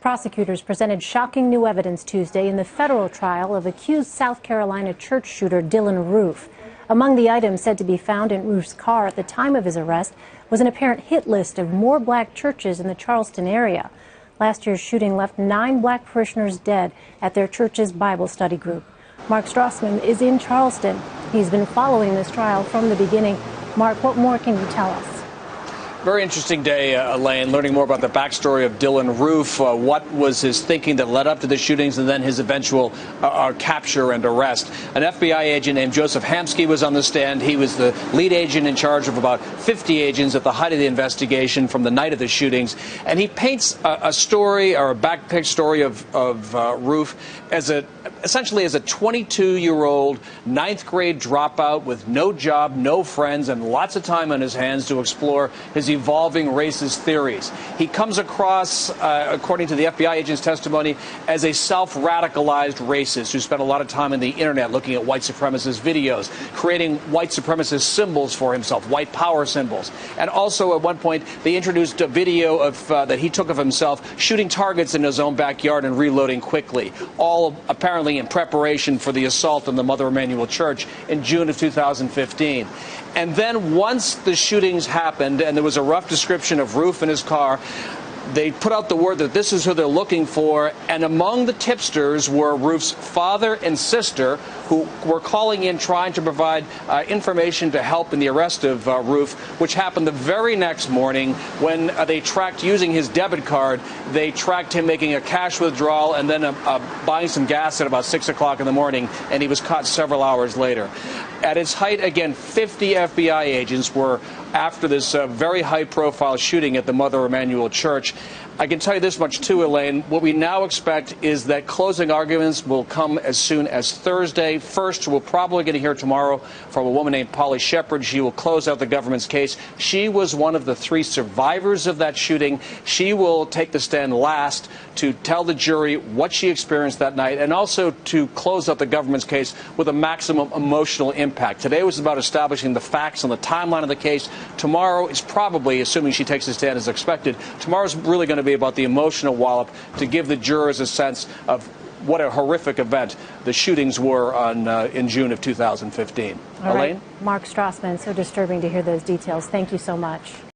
Prosecutors presented shocking new evidence Tuesday in the federal trial of accused South Carolina church shooter Dylann Roof. Among the items said to be found in Roof's car at the time of his arrest was an apparent hit list of more black churches in the Charleston area. Last year's shooting left 9 black parishioners dead at their church's Bible study group. Mark Strassman is in Charleston. He's been following this trial from the beginning. Mark, what more can you tell us? Very interesting day, Elaine, learning more about the backstory of Dylann Roof, what was his thinking that led up to the shootings and then his eventual capture and arrest. An FBI agent named Joseph Hamsky was on the stand. He was the lead agent in charge of about 50 agents at the height of the investigation from the night of the shootings. And he paints a story, or a backpage story of Roof as essentially as a 22-year-old ninth grade dropout with no job, no friends, and lots of time on his hands to explore his evolving racist theories. He comes across, according to the FBI agent's testimony, as a self-radicalized racist who spent a lot of time on the internet looking at white supremacist videos, creating white supremacist symbols for himself, white power symbols. And also at one point they introduced a video of that he took of himself shooting targets in his own backyard and reloading quickly, all apparently in preparation for the assault on the Mother Emanuel Church in June of 2015. And then once the shootings happened and there was a rough description of Roof in his car, they put out the word that this is who they're looking for, and among the tipsters were Roof's father and sister, who were calling in trying to provide information to help in the arrest of Roof, which happened the very next morning when they tracked, using his debit card, they tracked him making a cash withdrawal and then buying some gas at about 6 o'clock in the morning, and he was caught several hours later. At its height, again, 50 FBI agents were after this very high-profile shooting at the Mother Emanuel Church. I can tell you this much, too, Elaine. What we now expect is that closing arguments will come as soon as Thursday. First, we're probably going to hear tomorrow from a woman named Polly Shepard. She will close out the government's case. She was one of the 3 survivors of that shooting. She will take the stand last to tell the jury what she experienced that night and also to close out the government's case with a maximum emotional impact. Today was about establishing the facts and the timeline of the case. Tomorrow is probably, assuming she takes the stand as expected, tomorrow's really going to be about the emotional wallop to give the jurors a sense of what a horrific event the shootings were in June of 2015. All Elaine? right. Mark Strassman, so disturbing to hear those details. Thank you so much.